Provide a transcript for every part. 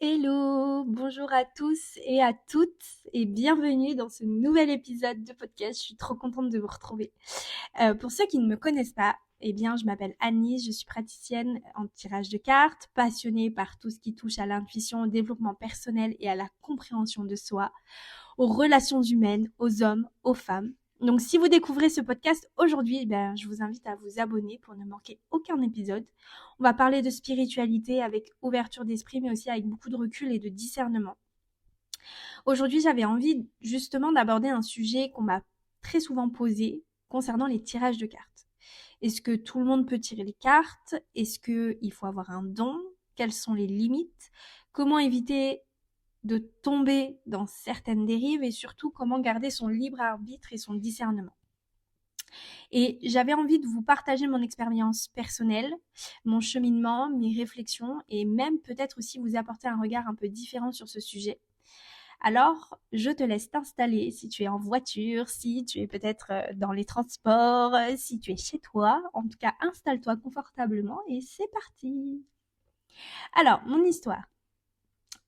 Hello, bonjour à tous et à toutes et bienvenue dans ce nouvel épisode de podcast. Je suis trop contente de vous retrouver. Pour ceux qui ne me connaissent pas, eh bien, je m'appelle Annie, je suis praticienne en tirage de cartes, passionnée par tout ce qui touche à l'intuition, au développement personnel et à la compréhension de soi, aux relations humaines, aux hommes, aux femmes. Donc, si vous découvrez ce podcast aujourd'hui, je vous invite à vous abonner pour ne manquer aucun épisode. On va parler de spiritualité avec ouverture d'esprit, mais aussi avec beaucoup de recul et de discernement. Aujourd'hui, j'avais envie justement d'aborder un sujet qu'on m'a très souvent posé concernant les tirages de cartes. Est-ce que tout le monde peut tirer les cartes? Est-ce qu'il faut avoir un don? Quelles sont les limites? Comment éviter de tomber dans certaines dérives et surtout comment garder son libre arbitre et son discernement. Et j'avais envie de vous partager mon expérience personnelle, mon cheminement, mes réflexions et même peut-être aussi vous apporter un regard un peu différent sur ce sujet. Alors, je te laisse t'installer si tu es en voiture, si tu es peut-être dans les transports, si tu es chez toi. En tout cas, installe-toi confortablement et c'est parti. Alors, mon histoire.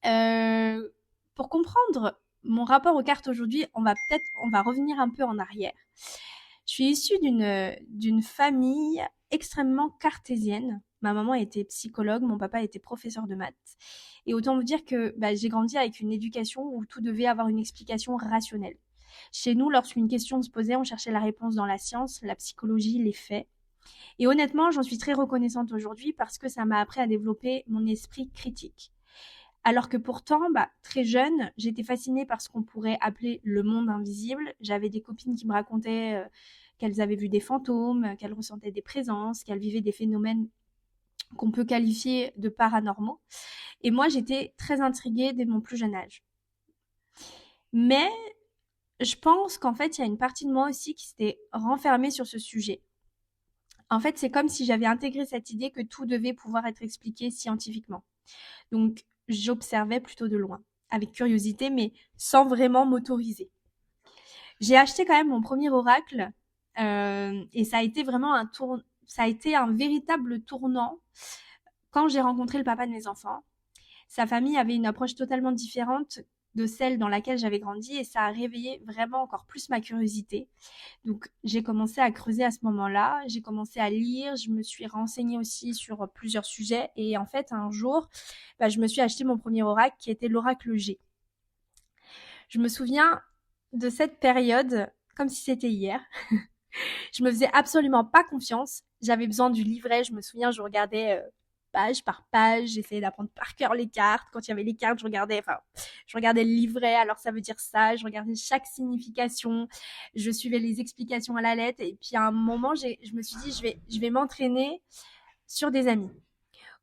Euh, pour comprendre mon rapport aux cartes aujourd'hui, on va revenir un peu en arrière. Je suis issue d'une famille extrêmement cartésienne. Ma maman était psychologue, mon papa était professeur de maths. Et autant vous dire que j'ai grandi avec une éducation où tout devait avoir une explication rationnelle. Chez nous, lorsqu'une question se posait, on cherchait la réponse dans la science, la psychologie, les faits. Et honnêtement, j'en suis très reconnaissante aujourd'hui parce que ça m'a appris à développer mon esprit critique. Alors que pourtant, très jeune, j'étais fascinée par ce qu'on pourrait appeler le monde invisible. J'avais des copines qui me racontaient qu'elles avaient vu des fantômes, qu'elles ressentaient des présences, qu'elles vivaient des phénomènes qu'on peut qualifier de paranormaux. Et moi, j'étais très intriguée dès mon plus jeune âge. Mais je pense qu'en fait, il y a une partie de moi aussi qui s'était renfermée sur ce sujet. En fait, c'est comme si j'avais intégré cette idée que tout devait pouvoir être expliqué scientifiquement. Donc, j'observais plutôt de loin, avec curiosité, mais sans vraiment m'autoriser. J'ai acheté quand même mon premier oracle, et ça a été vraiment ça a été un véritable tournant quand j'ai rencontré le papa de mes enfants. Sa famille avait une approche totalement différente de celle dans laquelle j'avais grandi et ça a réveillé vraiment encore plus ma curiosité. Donc j'ai commencé à creuser à ce moment-là, j'ai commencé à lire, je me suis renseignée aussi sur plusieurs sujets et en fait un jour, je me suis acheté mon premier oracle qui était l'oracle G. Je me souviens de cette période comme si c'était hier. Je me faisais absolument pas confiance. J'avais besoin du livret. Je me souviens, je regardais page par page. J'essayais d'apprendre par cœur les cartes. Quand il y avait les cartes, je regardais le livret. Alors ça veut dire ça. Je regardais chaque signification. Je suivais les explications à la lettre. Et puis à un moment, je me suis dit, je vais m'entraîner sur des amis.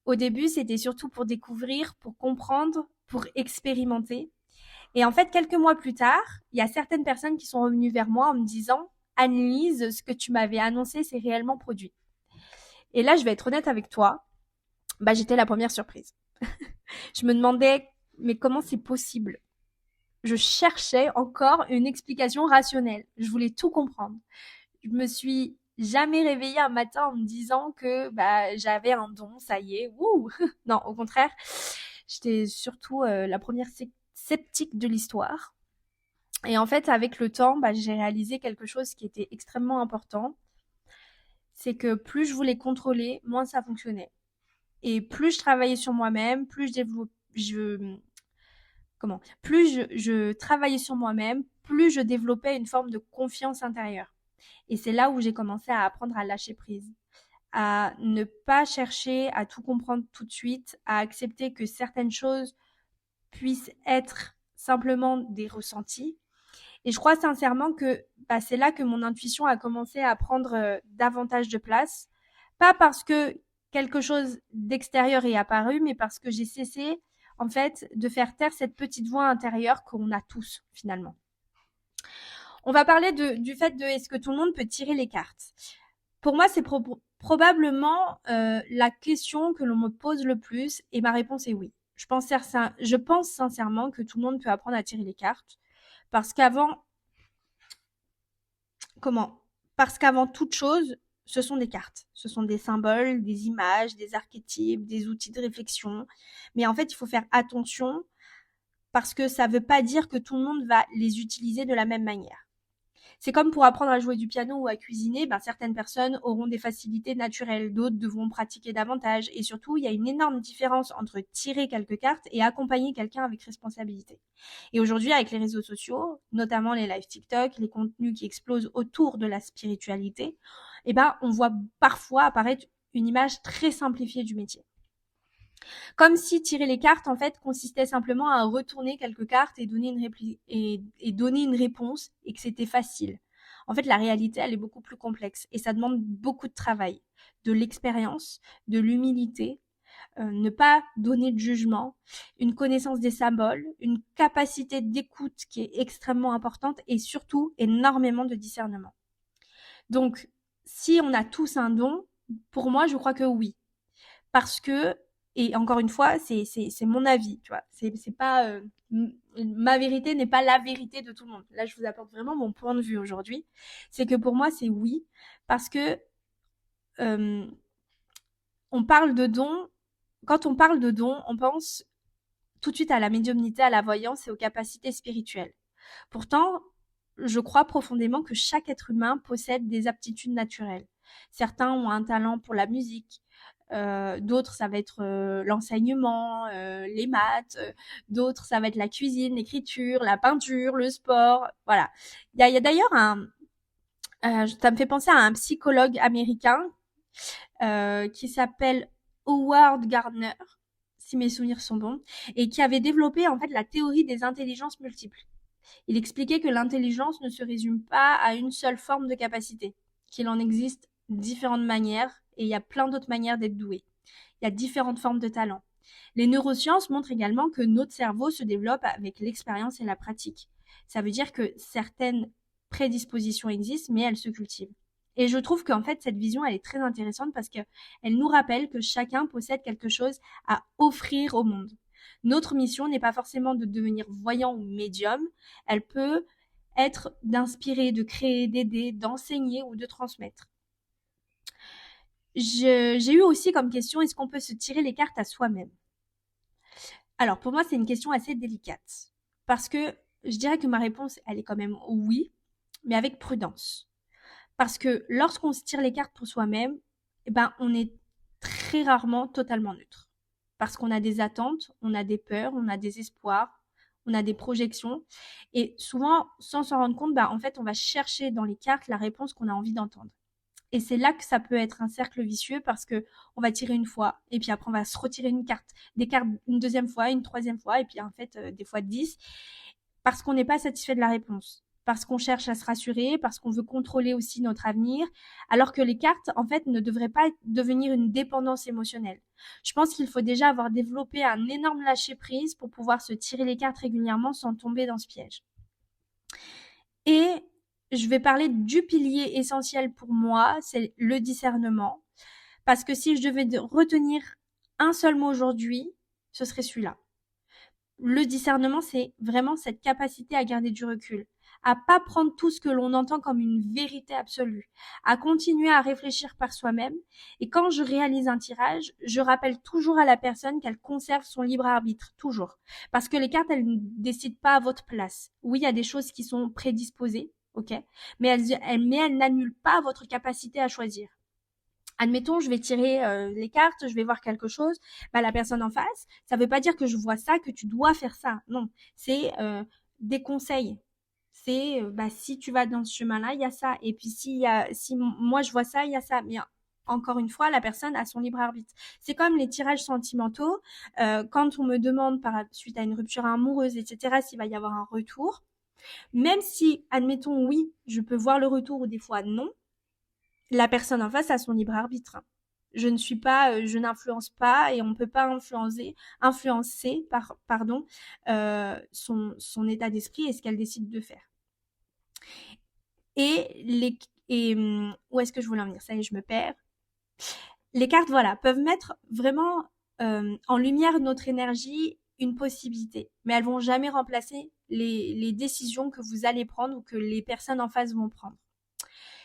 Au début, c'était surtout pour découvrir, pour comprendre, pour expérimenter. Et en fait, quelques mois plus tard, il y a certaines personnes qui sont revenues vers moi en me disant Annelise, ce que tu m'avais annoncé s'est réellement produit. Et là, je vais être honnête avec toi, j'étais la première surprise. Je me demandais, mais comment c'est possible? Je cherchais encore une explication rationnelle. Je voulais tout comprendre. Je me suis jamais réveillée un matin en me disant que j'avais un don, ça y est, wouh. Non, au contraire, j'étais surtout la première sceptique de l'histoire. Et en fait, avec le temps, j'ai réalisé quelque chose qui était extrêmement important. C'est que plus je voulais contrôler, moins ça fonctionnait. Et plus je travaillais sur moi-même, plus je travaillais sur moi-même, plus je développais une forme de confiance intérieure. Et c'est là où j'ai commencé à apprendre à lâcher prise, à ne pas chercher à tout comprendre tout de suite, à accepter que certaines choses puissent être simplement des ressentis. Et je crois sincèrement que c'est là que mon intuition a commencé à prendre davantage de place. Pas parce que quelque chose d'extérieur est apparu, mais parce que j'ai cessé, en fait, de faire taire cette petite voix intérieure qu'on a tous, finalement. On va parler du fait de est-ce que tout le monde peut tirer les cartes. Pour moi, c'est probablement la question que l'on me pose le plus, et ma réponse est oui. Je pense sincèrement que tout le monde peut apprendre à tirer les cartes, parce qu'avant, comment? Parce qu'avant toute chose, ce sont des cartes, ce sont des symboles, des images, des archétypes, des outils de réflexion. Mais en fait, il faut faire attention parce que ça ne veut pas dire que tout le monde va les utiliser de la même manière. C'est comme pour apprendre à jouer du piano ou à cuisiner, certaines personnes auront des facilités naturelles, d'autres devront pratiquer davantage. Et surtout, il y a une énorme différence entre tirer quelques cartes et accompagner quelqu'un avec responsabilité. Et aujourd'hui, avec les réseaux sociaux, notamment les lives TikTok, les contenus qui explosent autour de la spiritualité, on voit parfois apparaître une image très simplifiée du métier. Comme si tirer les cartes, en fait, consistait simplement à retourner quelques cartes et donner donner une réponse et que c'était facile. En fait, la réalité, elle est beaucoup plus complexe et ça demande beaucoup de travail, de l'expérience, de l'humilité, ne pas donner de jugement, une connaissance des symboles, une capacité d'écoute qui est extrêmement importante et surtout énormément de discernement. Donc, si on a tous un don, pour moi, je crois que oui. Parce que, et encore une fois, c'est mon avis, tu vois. C'est pas, ma vérité n'est pas la vérité de tout le monde. Là, je vous apporte vraiment mon point de vue aujourd'hui. C'est que pour moi, c'est oui. Parce que, on parle de dons. Quand on parle de dons, on pense tout de suite à la médiumnité, à la voyance et aux capacités spirituelles. Pourtant, je crois profondément que chaque être humain possède des aptitudes naturelles. Certains ont un talent pour la musique, d'autres ça va être l'enseignement, les maths, d'autres ça va être la cuisine, l'écriture, la peinture, le sport, voilà. Il y a d'ailleurs ça me fait penser à un psychologue américain qui s'appelle Howard Gardner, si mes souvenirs sont bons, et qui avait développé en fait la théorie des intelligences multiples. Il expliquait que l'intelligence ne se résume pas à une seule forme de capacité, qu'il en existe différentes manières et il y a plein d'autres manières d'être doué. Il y a différentes formes de talent. Les neurosciences montrent également que notre cerveau se développe avec l'expérience et la pratique. Ça veut dire que certaines prédispositions existent, mais elles se cultivent. Et je trouve qu'en fait, cette vision, elle est très intéressante parce qu'elle nous rappelle que chacun possède quelque chose à offrir au monde. Notre mission n'est pas forcément de devenir voyant ou médium, elle peut être d'inspirer, de créer, d'aider, d'enseigner ou de transmettre. J'ai eu aussi comme question, est-ce qu'on peut se tirer les cartes à soi-même? Alors, pour moi, c'est une question assez délicate. Parce que je dirais que ma réponse, elle est quand même oui, mais avec prudence. Parce que lorsqu'on se tire les cartes pour soi-même, on est très rarement totalement neutre. Parce qu'on a des attentes, on a des peurs, on a des espoirs, on a des projections. Et souvent, sans s'en rendre compte, en fait, on va chercher dans les cartes la réponse qu'on a envie d'entendre. Et c'est là que ça peut être un cercle vicieux parce que on va tirer une fois et puis après on va se retirer une carte, des cartes une deuxième fois, une troisième fois et puis en fait des fois 10 parce qu'on n'est pas satisfait de la réponse, parce qu'on cherche à se rassurer, parce qu'on veut contrôler aussi notre avenir, alors que les cartes en fait ne devraient pas devenir une dépendance émotionnelle. Je pense qu'il faut déjà avoir développé un énorme lâcher prise pour pouvoir se tirer les cartes régulièrement sans tomber dans ce piège. Et je vais parler du pilier essentiel pour moi, c'est le discernement. Parce que si je devais retenir un seul mot aujourd'hui, ce serait celui-là. Le discernement, c'est vraiment cette capacité à garder du recul, à pas prendre tout ce que l'on entend comme une vérité absolue, à continuer à réfléchir par soi-même. Et quand je réalise un tirage, je rappelle toujours à la personne qu'elle conserve son libre arbitre, toujours. Parce que les cartes, elles ne décident pas à votre place. Oui, il y a des choses qui sont prédisposées, ok, mais elles n'annulent pas votre capacité à choisir. Admettons, je vais tirer les cartes, je vais voir quelque chose, la personne en face, ça veut pas dire que je vois ça, que tu dois faire ça. Non, c'est des conseils. C'est si tu vas dans ce chemin-là, il y a ça. Et puis si moi je vois ça, il y a ça. Mais encore une fois, la personne a son libre arbitre. C'est comme les tirages sentimentaux. Quand on me demande suite à une rupture amoureuse, etc., s'il va y avoir un retour, même si, admettons, oui, je peux voir le retour ou des fois non, la personne en face a son libre arbitre. Je ne suis pas, je n'influence pas et on ne peut pas influencer son état d'esprit et ce qu'elle décide de faire. Et où est-ce que je voulais en venir? Ça y est, je me perds. Les cartes, voilà, peuvent mettre vraiment en lumière notre énergie, une possibilité, mais elles vont jamais remplacer les décisions que vous allez prendre ou que les personnes en face vont prendre.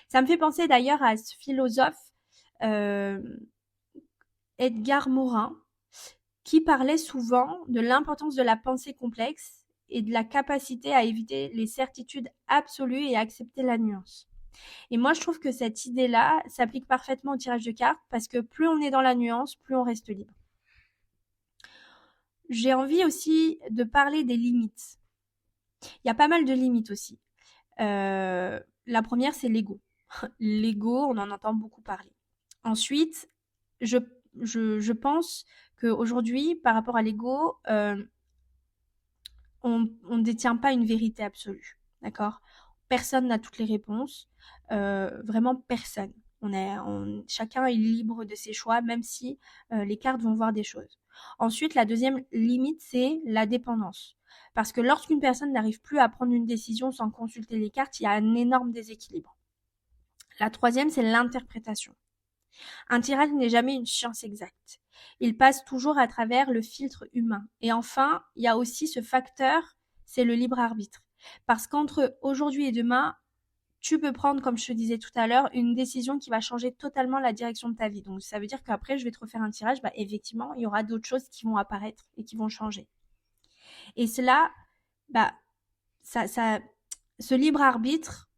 Ça me fait penser d'ailleurs à ce philosophe Edgar Morin, qui parlait souvent de l'importance de la pensée complexe et de la capacité à éviter les certitudes absolues et à accepter la nuance. Et moi, je trouve que cette idée-là s'applique parfaitement au tirage de cartes parce que plus on est dans la nuance, plus on reste libre. J'ai envie aussi de parler des limites. Il y a pas mal de limites aussi. La première, c'est l'ego. L'ego, on en entend beaucoup parler. Ensuite, je pense qu'aujourd'hui, par rapport à l'ego, on ne détient pas une vérité absolue. D'accord? Personne n'a toutes les réponses. Vraiment personne. Chacun est libre de ses choix, même si les cartes vont voir des choses. Ensuite, la deuxième limite, c'est la dépendance. Parce que lorsqu'une personne n'arrive plus à prendre une décision sans consulter les cartes, il y a un énorme déséquilibre. La troisième, c'est l'interprétation. Un tirage n'est jamais une science exacte. Il passe toujours à travers le filtre humain. Et enfin, il y a aussi ce facteur, c'est le libre arbitre. Parce qu'entre aujourd'hui et demain, tu peux prendre, comme je te disais tout à l'heure, une décision qui va changer totalement la direction de ta vie. Donc ça veut dire qu'après, je vais te refaire un tirage, effectivement, il y aura d'autres choses qui vont apparaître et qui vont changer. Et cela, ce libre arbitre,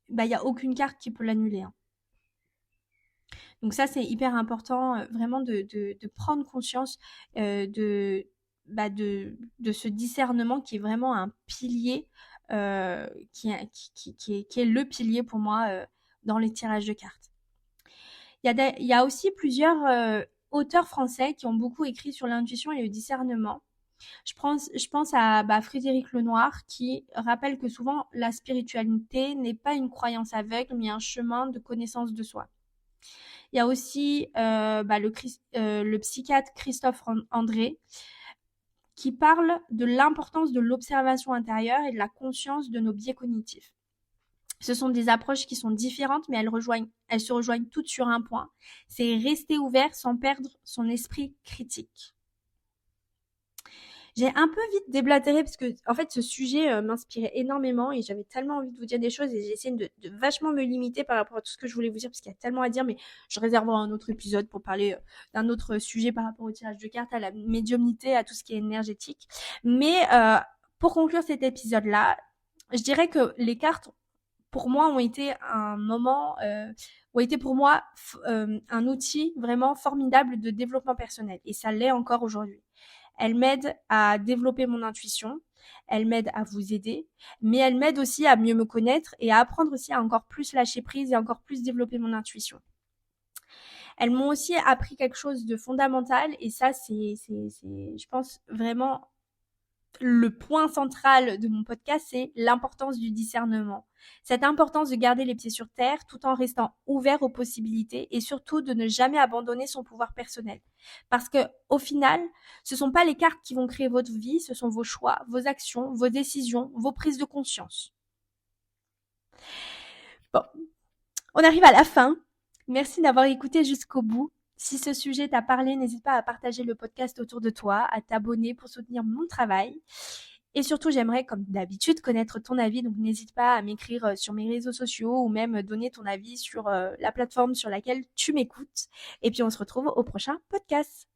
il n'y a aucune carte qui peut l'annuler. Donc ça, c'est hyper important, vraiment de prendre conscience de ce discernement qui est vraiment un pilier, qui est le pilier pour moi dans les tirages de cartes. Il y a aussi plusieurs auteurs français qui ont beaucoup écrit sur l'intuition et le discernement. Je pense à Frédéric Lenoir qui rappelle que souvent la spiritualité n'est pas une croyance aveugle mais un chemin de connaissance de soi. Il y a aussi le psychiatre Christophe André qui parle de l'importance de l'observation intérieure et de la conscience de nos biais cognitifs. Ce sont des approches qui sont différentes, mais elles se rejoignent toutes sur un point. C'est rester ouvert sans perdre son esprit critique. J'ai un peu vite déblatéré parce que, en fait, ce sujet m'inspirait énormément et j'avais tellement envie de vous dire des choses et j'ai essayé de vachement me limiter par rapport à tout ce que je voulais vous dire parce qu'il y a tellement à dire, mais je réserverai un autre épisode pour parler d'un autre sujet par rapport au tirage de cartes, à la médiumnité, à tout ce qui est énergétique. Mais pour conclure cet épisode-là, je dirais que les cartes, pour moi, ont été pour moi un outil vraiment formidable de développement personnel et ça l'est encore aujourd'hui. Elle m'aide à développer mon intuition, elle m'aide à vous aider, mais elle m'aide aussi à mieux me connaître et à apprendre aussi à encore plus lâcher prise et encore plus développer mon intuition. Elles m'ont aussi appris quelque chose de fondamental et ça, c'est je pense, vraiment le point central de mon podcast, c'est l'importance du discernement. Cette importance de garder les pieds sur terre tout en restant ouvert aux possibilités et surtout de ne jamais abandonner son pouvoir personnel. Parce que, au final, ce sont pas les cartes qui vont créer votre vie, ce sont vos choix, vos actions, vos décisions, vos prises de conscience. Bon. On arrive à la fin. Merci d'avoir écouté jusqu'au bout. Si ce sujet t'a parlé, n'hésite pas à partager le podcast autour de toi, à t'abonner pour soutenir mon travail. Et surtout, j'aimerais, comme d'habitude, connaître ton avis. Donc, n'hésite pas à m'écrire sur mes réseaux sociaux ou même donner ton avis sur la plateforme sur laquelle tu m'écoutes. Et puis, on se retrouve au prochain podcast.